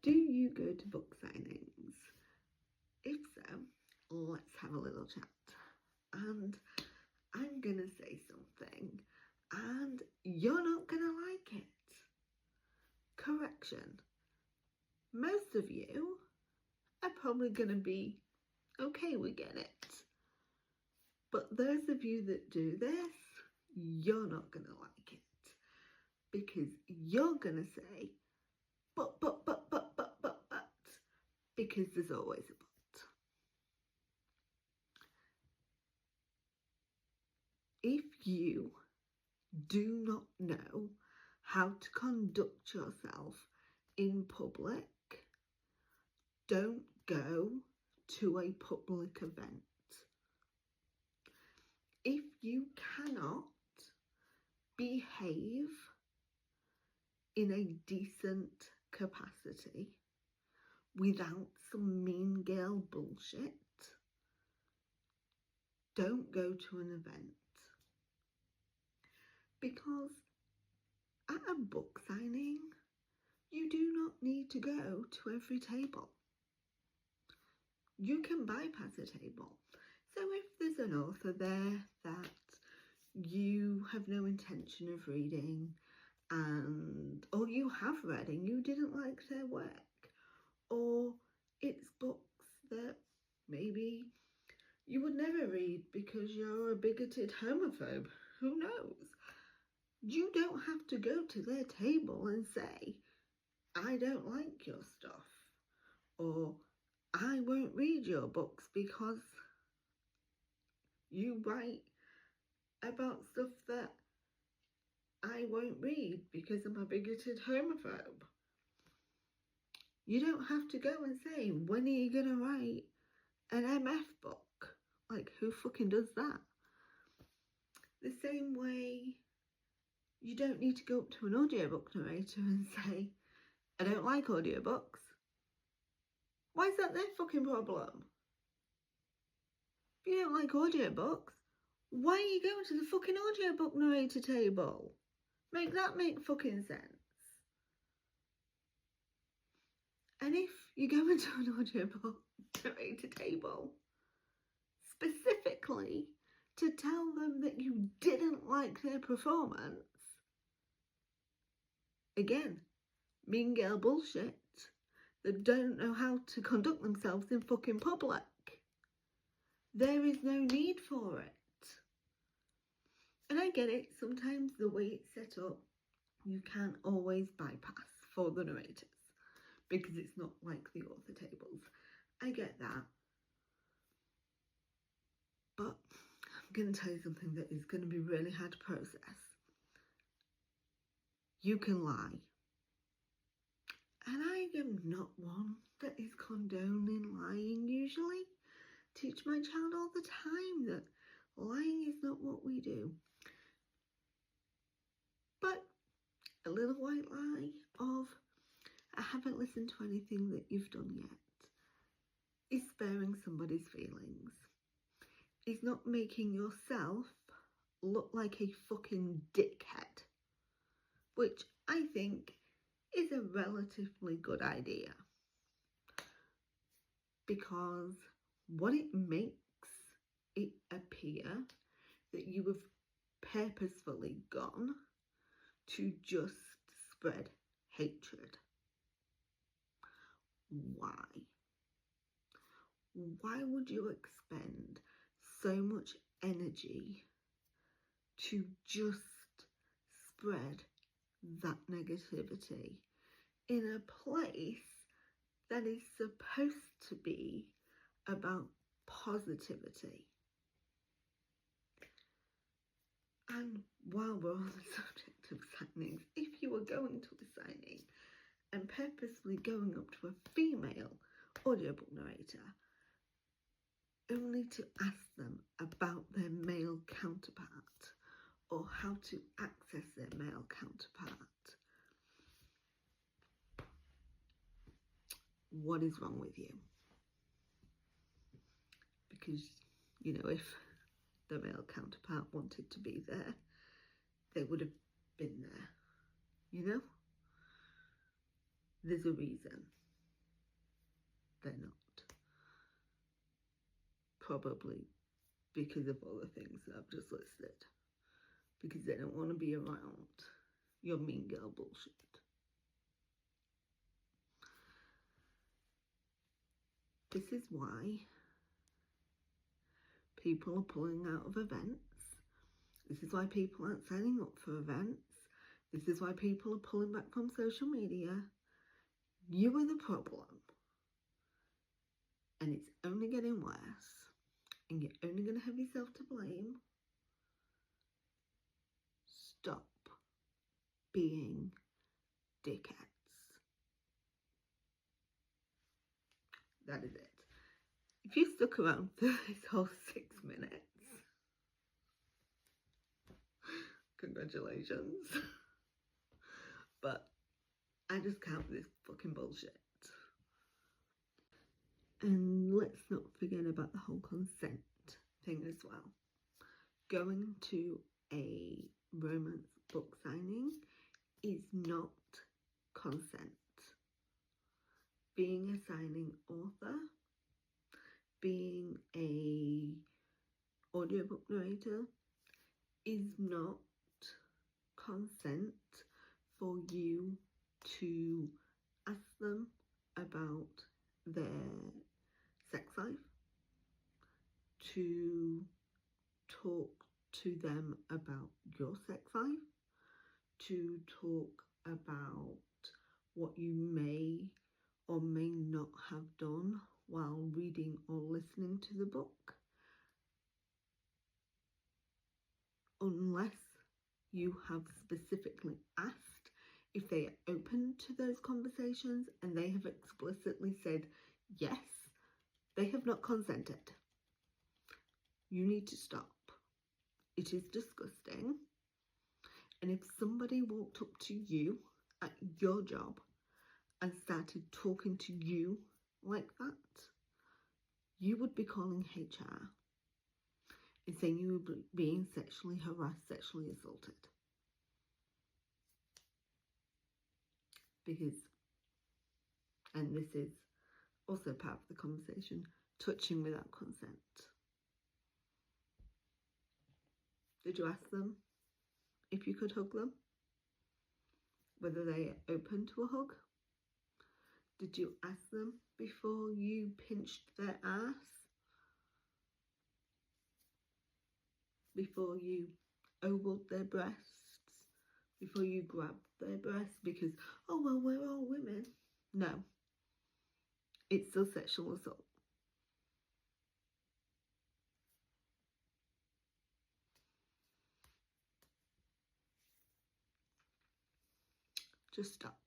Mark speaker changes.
Speaker 1: Do you go to book signings? If so, let's have a little chat. And I'm gonna say something and you're not gonna like it. Correction. Most of you are probably gonna be okay, we get it. But those of you that do this, you're not gonna like it. Because you're gonna say, but, because there's always a but. If you do not know how to conduct yourself in public, don't go to a public event. If you cannot behave in a decent capacity without some mean girl bullshit, don't go to an event. Because at a book signing, you do not need to go to every table. You can bypass a table. So if there's an author there that you have no intention of reading, or you have read and you didn't like their work, or it's books that maybe you would never read because you're a bigoted homophobe, who knows? You don't have to go to their table and say, I don't like your stuff, or I won't read your books because you write about stuff that I won't read because I'm a bigoted homophobe. You don't have to go and say, when are you going to write an MF book? Like, who fucking does that? The same way you don't need to go up to an audiobook narrator and say, I don't like audiobooks. Why is that their fucking problem? If you don't like audiobooks, why are you going to the fucking audiobook narrator table? Make that make fucking sense. And if you go into an audiobook narrator table, specifically to tell them that you didn't like their performance, again, mean girl bullshit, that don't know how to conduct themselves in fucking public. There is no need for it. And I get it, sometimes the way it's set up, you can't always bypass for the narrators because it's not like the author tables. I get that. But I'm going to tell you something that is going to be really hard to process. You can lie. And I am not one that is condoning lying usually. Teach my child all the time that lying is not what we do. But a little white lie of, I haven't listened to anything that you've done yet, is sparing somebody's feelings. Is not making yourself look like a fucking dickhead. Which I think is a relatively good idea. Because what it makes it appear that you have purposefully gone to just spread hatred. Why? Why would you expend so much energy to just spread that negativity in a place that is supposed to be about positivity? And while we're on the subject of signings, if you were going to a signing and purposely going up to a female audiobook narrator only to ask them about their male counterpart or how to access their male counterpart, what is wrong with you? Because, you know, if the male counterpart wanted to be there, they would have been there, you know? There's a reason. they're not. Probably because of all the things that I've just listed. Because they don't want to be around your mean girl bullshit. This is why people are pulling out of events. This is why people aren't signing up for events. This is why people are pulling back from social media. You are the problem. And it's only getting worse. And you're only going to have yourself to blame. Stop being dickheads. That is it. If you stuck around for this whole 6 minutes, congratulations. But I just can't with this fucking bullshit. And let's not forget about the whole consent thing as well. Going to a romance book signing is not consent. Being a signing author, being a audiobook narrator is not consent for you to ask them about their sex life, to talk to them about your sex life, to talk about what you may or may not have done while reading or listening to the book, unless you have specifically asked if they are open to those conversations and they have explicitly said yes, they have not consented. You need to stop. It is disgusting. And if somebody walked up to you at your job and started talking to you like that, you would be calling HR and saying you were being sexually harassed, sexually assaulted. Because, and this is also part of the conversation, touching without consent. Did you ask them if you could hug them? Whether they are open to a hug? Did you ask them before you pinched their ass? Before you ogled their breasts? Before you grabbed their breasts? Because, oh well, we're all women. No. It's still sexual assault. Just stop.